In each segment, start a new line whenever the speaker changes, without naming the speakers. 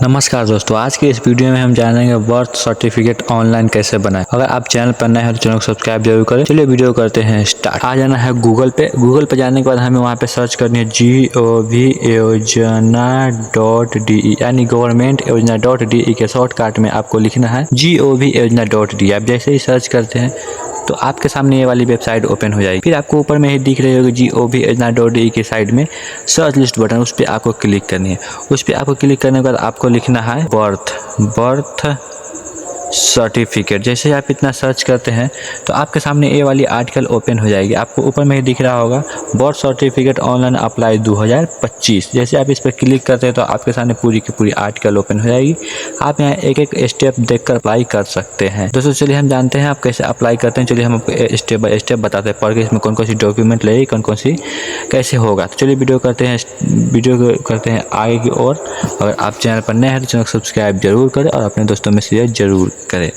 नमस्कार दोस्तों, आज की इस वीडियो में हम जानेंगे बर्थ सर्टिफिकेट ऑनलाइन कैसे बनाएं। अगर आप चैनल पर नए हैं तो चैनल को सब्सक्राइब जरूर करें। चलिए वीडियो करते हैं स्टार्ट। आ जाना है गूगल पे। गूगल पे जाने के बाद हमें वहां पे सर्च करनी है gov.योजना.de यानी गवर्नमेंट योजना.de के शॉर्टकट में आपको लिखना है gov.योजना.de। आप जैसे ही सर्च करते हैं तो आपके सामने ये वाली वेबसाइट ओपन हो जाएगी। फिर आपको ऊपर में ही दिख रही होगी gov.योजना.de के साइड में सर्च लिस्ट बटन, उस पर आपको क्लिक करनी है। उस पर आपको क्लिक करने के बाद आपको लिखना है बर्थ सर्टिफिकेट। जैसे ही आप इतना सर्च करते हैं तो आपके सामने ये वाली आर्टिकल ओपन हो जाएगी। आपको ऊपर में ही दिख रहा होगा बर्थ सर्टिफिकेट ऑनलाइन अप्लाई 2025। जैसे आप इस पर क्लिक करते हैं तो आपके सामने पूरी की पूरी आर्टिकल ओपन हो जाएगी। आप यहाँ एक एक स्टेप देखकर अप्लाई कर सकते हैं। दोस्तों चलिए हम जानते हैं आप कैसे अप्लाई करते हैं। चलिए हम आपको स्टेप बाय स्टेप बताते हैं, पढ़ के इसमें कौन कौन सी डॉक्यूमेंट लगेगी, कौन कौन सी कैसे होगा। तो चलिए वीडियो करते हैं आगे की ओर। अगर आप चैनल पर नए हैं तो चैनल को सब्सक्राइब जरूर करें और अपने दोस्तों में शेयर जरूर करें।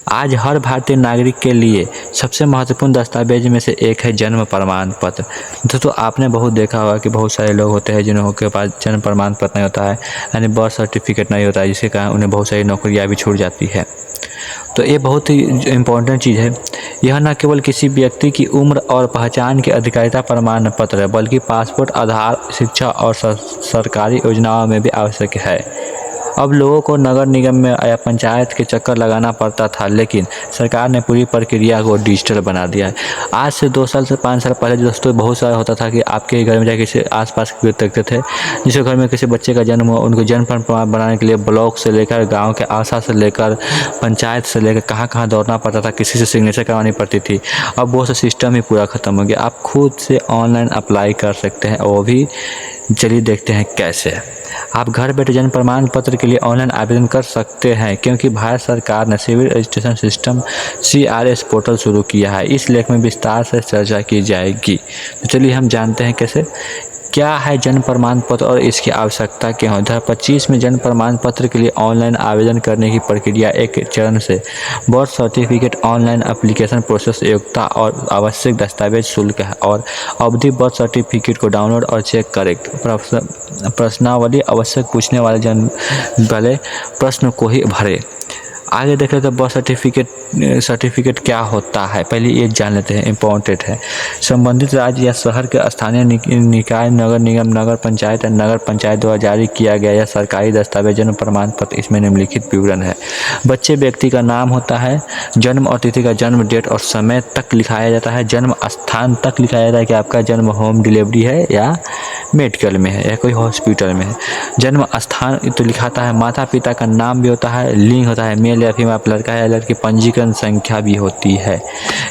आज हर भारतीय नागरिक के लिए सबसे महत्वपूर्ण दस्तावेज में से एक है जन्म प्रमाण पत्र। दोस्तों आपने बहुत देखा होगा कि बहुत सारे लोग होते हैं जिनके पास जन्म प्रमाण पत्र नहीं होता है, यानी बर्थ सर्टिफिकेट नहीं होता है, जिसके कारण उन्हें बहुत सारी नौकरियां भी छूट जाती है। तो ये बहुत ही इम्पोर्टेंट चीज़ है। यह न केवल किसी व्यक्ति की उम्र और पहचान की अधिकारिता प्रमाण पत्र है, बल्कि पासपोर्ट, आधार, शिक्षा और सरकारी योजनाओं में भी आवश्यक है। अब लोगों को नगर निगम में या पंचायत के चक्कर लगाना पड़ता था, लेकिन सरकार ने पूरी प्रक्रिया को डिजिटल बना दिया है। आज से 2 साल से 5 साल पहले दोस्तों बहुत सारा होता था कि आपके घर में जाके किसी आसपास के देखते थे, जिसके घर में किसी बच्चे का जन्म हुआ, उनको जन्म प्रमाण बनाने के लिए ब्लॉक से लेकर गाँव के आशा से लेकर पंचायत से लेकर कहाँ कहाँ दौड़ना पड़ता था, किसी से सिग्नेचर करवानी पड़ती थी। अब वो सब सिस्टम ही पूरा ख़त्म हो गया। आप खुद से ऑनलाइन अप्लाई कर सकते हैं, वो भी चलिए देखते हैं कैसे। आप घर बैठे जन्म प्रमाण पत्र के लिए ऑनलाइन आवेदन कर सकते हैं, क्योंकि भारत सरकार ने civil registration system CRS portal शुरू किया है। इस लेख में विस्तार से चर्चा की जाएगी। तो चलिए हम जानते हैं कैसे। क्या है जन्म प्रमाण पत्र और इसकी आवश्यकता क्यों है। 2025 में जन्म प्रमाण पत्र के लिए ऑनलाइन आवेदन करने की प्रक्रिया एक चरण से birth certificate online application process, योग्यता और आवश्यक दस्तावेज शुल्क है और अवधि बर्थ सर्टिफिकेट को डाउनलोड और चेक करें। प्रश्नावली आवश्यक पूछने वाले प्रश्न को ही भरें। आगे देख रहे तो बर्थ सर्टिफिकेट क्या होता है, पहले ये जान लेते हैं, इम्पोर्टेंट है। संबंधित राज्य या शहर के स्थानीय निकाय, नगर निगम, नगर पंचायत या नगर पंचायत द्वारा जारी किया गया या सरकारी दस्तावेज जन्म प्रमाण पत्र। इसमें निम्नलिखित विवरण है। बच्चे व्यक्ति का नाम होता है, जन्म और तिथि का जन्म डेट और समय तक लिखाया जाता है। जन्म स्थान तक लिखाया जाता है कि आपका जन्म होम डिलीवरी है या मेडिकल में है या कोई हॉस्पिटल में है। जन्म स्थान तो लिखाता है। माता पिता का नाम भी होता है, लिंग होता है, मेल या फीमेल, लड़का या लड़की, पंजीकरण संख्या भी होती है।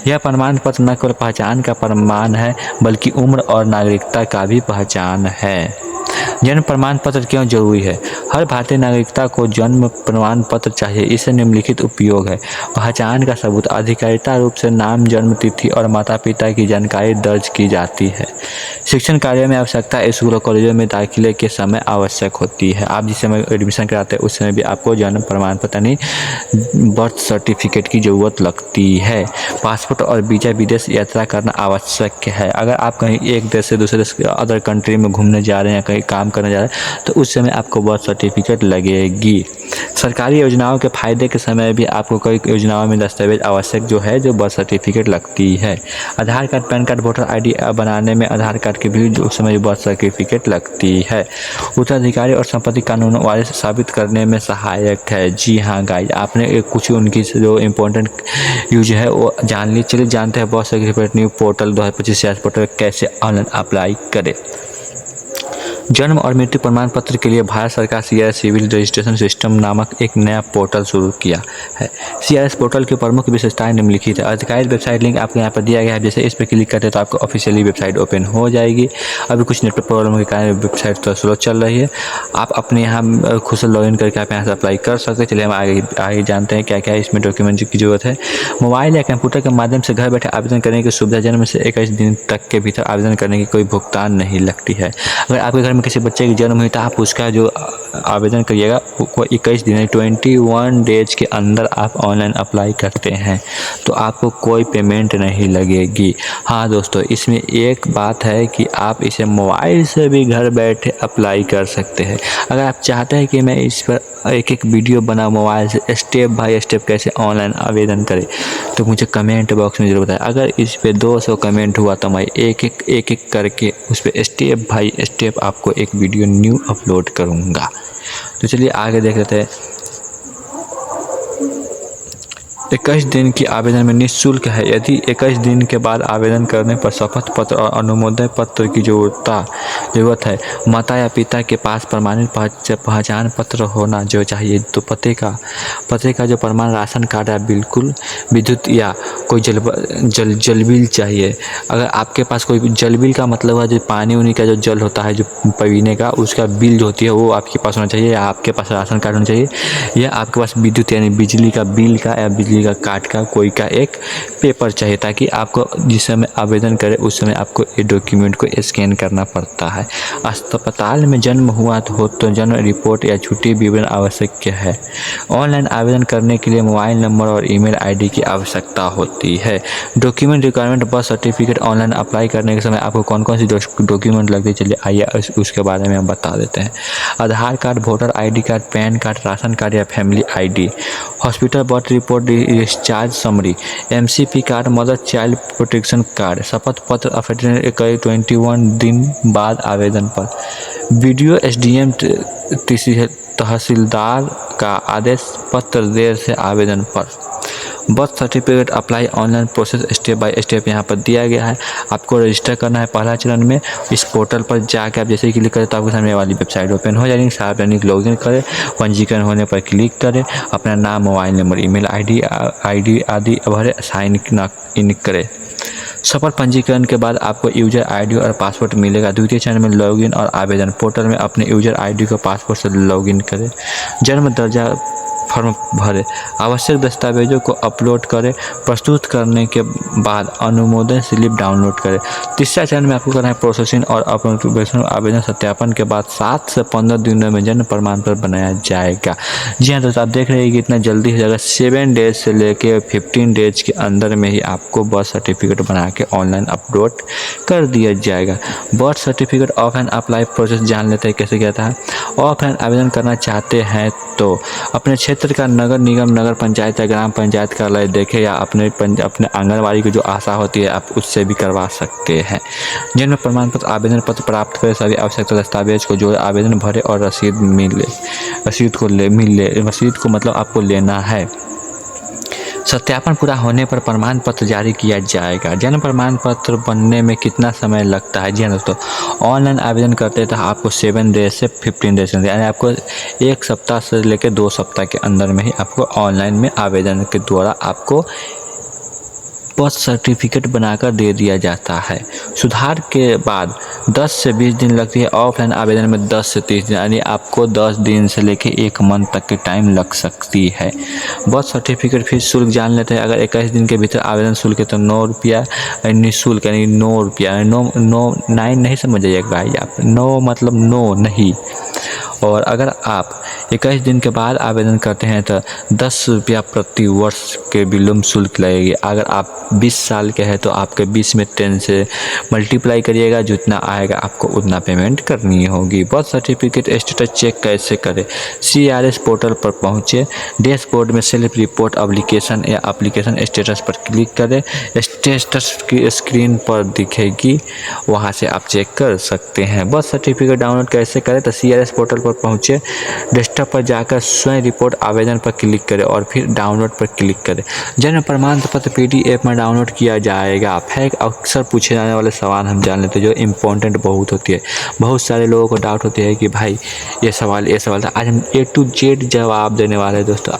यह प्रमाण पत्र न केवल पहचान का प्रमाण है, बल्कि उम्र और नागरिकता का भी पहचान है। जन्म प्रमाण पत्र क्यों जरूरी है। हर भारतीय नागरिकता को जन्म प्रमाण पत्र चाहिए। इससे निम्नलिखित उपयोग है। पहचान का सबूत, आधिकारिक रूप से नाम, जन्म तिथि और माता पिता की जानकारी दर्ज की जाती है। शिक्षण कार्य में आवश्यकता, स्कूल और कॉलेजों में दाखिले के समय आवश्यक होती है। आप जिस समय एडमिशन कराते हैं उस समय भी आपको जन्म प्रमाण पत्र यानी बर्थ सर्टिफिकेट की ज़रूरत लगती है। पासपोर्ट और वीजा, विदेश यात्रा करना आवश्यक है। अगर आप कहीं एक देश से दूसरे देश अदर कंट्री में घूमने जा रहे हैं, कहीं काम करने जा रहे हैं, तो उस समय आपको बर्थ सर्टिफिकेट लगेगी। सरकारी योजनाओं के फायदे के समय भी आपको कई योजनाओं में दस्तावेज आवश्यक जो है जो बर्थ सर्टिफिकेट लगती है। Aadhaar card, PAN card, voter ID बनाने में आधार कार्ड की भी उस समय बर्थ सर्टिफिकेट लगती है। उत्तराधिकारी और संपत्ति कानून वाले साबित करने में सहायक है। जी हाँ गाइज, आपने कुछ उनकी जो इम्पोर्टेंट यूज है वो जान ली। चलिए जानते हैं birth certificate new portal 2025 CRS portal कैसे ऑनलाइन अप्लाई करें। जन्म और मृत्यु प्रमाण पत्र के लिए भारत सरकार CRS सिविल रजिस्ट्रेशन सिस्टम नामक एक नया पोर्टल शुरू किया है। CRS पोर्टल की प्रमुख विशेषताएं निम्नलिखित है। आधिकारिक वेबसाइट लिंक आपको यहाँ पर दिया गया है। जैसे इस पर क्लिक करते हैं तो आपको ऑफिशियली वेबसाइट ओपन हो जाएगी। अभी कुछ नेटवर्क प्रॉब्लम के कारण वेबसाइट तो स्लो चल रही है। आप अपने यहाँ खुद से लॉगिन करके आप यहाँ से अप्लाई कर सकते हैं। चलिए हम आगे जानते हैं क्या क्या इसमें डॉक्यूमेंट की जरूरत है। मोबाइल या कंप्यूटर के माध्यम से घर बैठे आवेदन करने की सुविधा। जन्म से 21 दिन तक के भीतर आवेदन करने की कोई भुगतान नहीं लगती है। अगर आपके घर में किसी बच्चे की जन्म हुई तो आप उसका जो आवेदन करिएगा वो 21 दिन 21 डेज के अंदर आप ऑनलाइन अप्लाई करते हैं तो आपको कोई पेमेंट नहीं लगेगी। हाँ दोस्तों, इसमें एक बात है कि आप इसे मोबाइल से भी घर बैठे अप्लाई कर सकते हैं। अगर आप चाहते हैं कि मैं इस पर एक एक वीडियो बना मोबाइल से स्टेप बाय स्टेप कैसे ऑनलाइन आवेदन करें तो मुझे कमेंट बॉक्स में ज़रूर बताएं। अगर इस पे 200 कमेंट हुआ तो मैं एक एक करके उस पर स्टेप बाय स्टेप आपको एक वीडियो न्यू अपलोड करूँगा। तो चलिए आगे देख लेते हैं। 21 दिन की आवेदन में निःशुल्क है। यदि 21 दिन के बाद आवेदन करने पर शपथ पत्र और अनुमोदन पत्र की ज़रूरत है, माता या पिता के पास प्रमाणित पहचान पत्र होना जो चाहिए। तो पते का जो प्रमाण राशन कार्ड या बिल्कुल विद्युत या कोई जल बिल चाहिए। अगर आपके पास कोई जल बिल का मतलब है जो पानी उनी का जो जल होता है जो पीने का उसका बिल जो होती है वो आपके पास होना चाहिए, या आपके पास राशन कार्ड होना चाहिए, या आपके पास विद्युत यानी बिजली का बिल का या बिजली का कार्ड का कोई का एक पेपर चाहिए, ताकि आपको जिस समय आवेदन करें उस समय आपको ये डॉक्यूमेंट को स्कैन करना पड़ता है। अस्पताल में जन्म हुआ हो तो जन्म रिपोर्ट या छुट्टी विवरण आवश्यक है। ऑनलाइन आवेदन करने के लिए मोबाइल नंबर और ईमेल आईडी की आवश्यकता होती है। Document requirement birth certificate. Online apply करने के समय आपको कौन कौन सी डॉक्यूमेंट लगती है चलिए आइए उसके बारे में हम बता देते हैं। Aadhaar card, voter ID card, PAN card, ration card या family ID, hospital birth report, discharge summary, MCP card, mother child protection card, शपथ पत्र अफिडेविट 21 दिन बाद आवेदन पर, वीडियो SDM तहसीलदार का आदेश पत्र देर से आवेदन पर, birth certificate apply online process step by step यहाँ पर दिया गया है। आपको रजिस्टर करना है पहला चरण में। इस पोर्टल पर जाकर आप जैसे ही क्लिक करें तो आपके सामने वाली वेबसाइट ओपन हो जाएगी। सार्वजनिक लॉगिन करें, पंजीकरण होने पर क्लिक करें, अपना नाम, मोबाइल नंबर, ईमेल ID आदि भरे, साइन इन करें। सफल पंजीकरण के बाद आपको यूजर ID और पासवर्ड मिलेगा। द्वितीय चरण में लॉगिन और आवेदन। पोर्टल में अपने यूजर ID को पासवर्ड से लॉगिन करें। जन्म दर्जा फॉर्म भरें, आवश्यक दस्तावेजों को अपलोड करें। प्रस्तुत करने के बाद अनुमोदन स्लिप डाउनलोड करें। तीसरा चरण में आपको करना है प्रोसेसिंग और अप्रूवेशन। आवेदन सत्यापन के बाद 7 से 15 दिनों में जन्म प्रमाण पत्र बनाया जाएगा। जी हाँ दोस्तों, आप देख रहे हैं कि इतना जल्दी हो जाएगा। 7 डेज से लेके 15 डेज के अंदर में ही आपको बर्थ सर्टिफिकेट बना के ऑनलाइन अपलोड कर दिया जाएगा। Birth certificate offline apply process जान लेते हैं कैसे क्या था। ऑफलाइन आवेदन करना चाहते हैं तो अपने क्षेत्र का नगर निगम, नगर पंचायत या ग्राम पंचायत कार्यालय देखें, या अपने आंगनबाड़ी की जो आशा होती है आप उससे भी करवा सकते हैं। जन्म प्रमाण पत्र आवेदन पत्र प्राप्त करें, सभी आवश्यक दस्तावेज को जो आवेदन भरे और रसीद को मतलब आपको लेना है। सत्यापन पूरा होने पर प्रमाण पत्र जारी किया जाएगा। जन्म प्रमाण पत्र बनने में कितना समय लगता है? जी हाँ दोस्तों, ऑनलाइन आवेदन करते हैं तो आपको 7 डेज से 15 डेज यानी आपको 1 सप्ताह से लेकर 2 सप्ताह के अंदर में ही आपको ऑनलाइन में आवेदन के द्वारा आपको बर्थ सर्टिफिकेट बनाकर दे दिया जाता है। सुधार के बाद 10 से 20 दिन लगती है। ऑफलाइन आवेदन में 10 से 30 दिन यानी आपको 10 दिन से लेकर 1 मंथ तक के टाइम लग सकती है। बर्थ सर्टिफिकेट फीस शुल्क जान लेते हैं। अगर 21 दिन के भीतर आवेदन शुल्क है तो 9 रुपया निःशुल्क यानी 9 रुपया 9 नहीं समझ जाइएगा भाई आप, 9 मतलब 9 नहीं। और अगर आप 21 दिन के बाद आवेदन करते हैं तो 10 रुपया प्रति वर्ष के विलम्ब शुल्क लगेगी। अगर आप 20 साल के हैं तो आपके 20 में 10 से मल्टीप्लाई करिएगा, जितना आएगा आपको उतना पेमेंट करनी होगी। बर्थ सर्टिफिकेट स्टेटस चेक कैसे करें? CRS पोर्टल पर पहुँचे, डैशबोर्ड में सेल्फ रिपोर्ट एप्लीकेशन या एप्लीकेशन स्टेटस पर क्लिक करें। स्टेटस की स्क्रीन पर दिखेगी, वहाँ से आप चेक कर सकते हैं। बर्थ सर्टिफिकेट डाउनलोड कैसे करें? तो CRS पोर्टल पर पहुँचे, डेस्कटॉप पर जाकर स्वयं रिपोर्ट आवेदन पर क्लिक करें और फिर डाउनलोड पर क्लिक करें। जन्म प्रमाण पत्र PDF में डाउनलोड किया जाएगा। फैक्ट अक्सर पूछे जाने वाले सवाल हम जान लेते हैं जो इम्पोर्टेंट बहुत होती है। बहुत सारे लोगों को डाउट होती है कि भाई ये सवाल था। आज हम A to Z जवाब देने वाले हैं दोस्तों।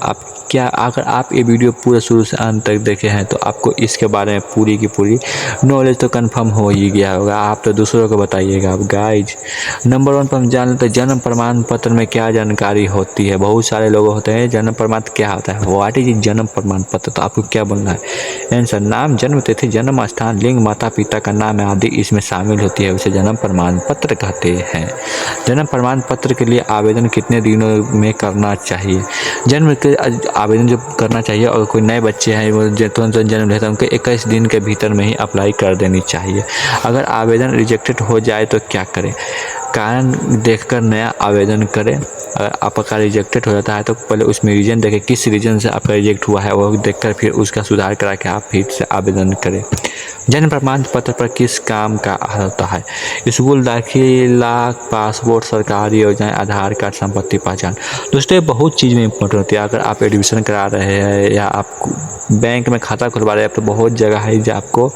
अगर आप ये वीडियो पूरे शुरू से अंत तक देखे हैं तो आपको इसके बारे में पूरी की पूरी नॉलेज तो कंफर्म हो ही गया होगा। आप तो दूसरों को बताइएगा। आप गाइज नंबर 1 पर हम जान लेते हैं जन्म प्रमाण प्रमाण पत्र में क्या जानकारी होती है? बहुत सारे लोग होते हैं जन्म प्रमाण क्या होता है, व्हाट इज जन्म प्रमाण पत्र। तो आपको क्या बोलना है? आंसर, नाम, जन्म तिथि, जन्म स्थान, लिंग, माता पिता का नाम आदि इसमें शामिल होती है, उसे जन्म प्रमाण पत्र कहते हैं। जन्म प्रमाण पत्र के लिए आवेदन कितने दिनों में करना चाहिए? जन्म के आवेदन जो करना चाहिए, और कोई नए बच्चे हैं वो तुरंत जन्म लेते हैं, उनको 21 दिन के भीतर में ही अप्लाई कर देनी चाहिए। अगर आवेदन रिजेक्टेड हो जाए तो क्या करें? कारण देखकर नया आवेदन करें। अगर आपका रिजेक्टेड हो जाता है तो पहले उसमें रीज़न देखें, किस रीज़न से आपका रिजेक्ट हुआ है, वो देखकर फिर उसका सुधार करा के आप फिर से आवेदन करें। जन्म प्रमाण पत्र पर किस काम का होता है? स्कूल दाखिला, पासपोर्ट, सरकारी योजनाएं, आधार कार्ड, संपत्ति पहचान। दोस्तों ये बहुत चीज़ में इंपॉर्टेंट होती है। अगर आप एडमिशन करा रहे हैं या आप बैंक में खाता खुलवा रहे हैं तो बहुत जगह है जो आपको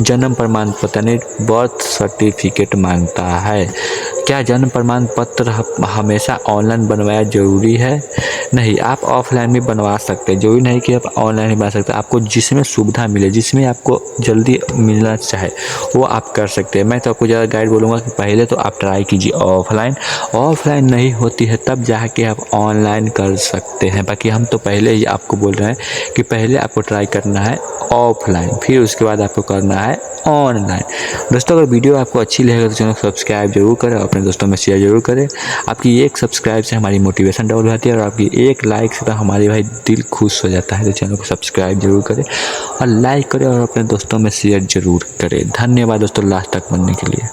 जन्म प्रमाण पत्र यानी बर्थ सर्टिफिकेट मांगता है। क्या जन्म प्रमाण पत्र हमेशा ऑनलाइन बनवाया ज़रूरी है? नहीं, आप ऑफलाइन भी बनवा सकते हैं। जरूरी नहीं कि आप ऑनलाइन ही बना सकते हैं। आपको जिसमें सुविधा मिले, जिसमें आपको जल्दी मिलना चाहे वो आप कर सकते हैं। मैं तो आपको ज़्यादा गाइड बोलूँगा कि पहले तो आप ट्राई कीजिए ऑफलाइन। ऑफलाइन नहीं होती है तब जाके आप ऑनलाइन कर सकते हैं। बाकी हम तो पहले ही आपको बोल रहे हैं कि पहले आपको ट्राई करना है ऑफलाइन, फिर उसके बाद आपको करना है ऑनलाइन। दोस्तों अगर वीडियो आपको अच्छी लगे तो चैनल को सब्सक्राइब जरूर करें, अपने दोस्तों में शेयर जरूर करें। आपकी एक सब्सक्राइब से हमारी मोटिवेशन डबल होती है और आपकी एक लाइक से तो हमारे भाई दिल खुश हो जाता है। तो चैनल को सब्सक्राइब जरूर करें और लाइक करें और अपने दोस्तों में शेयर जरूर करें। धन्यवाद दोस्तों लास्ट तक बनने के लिए।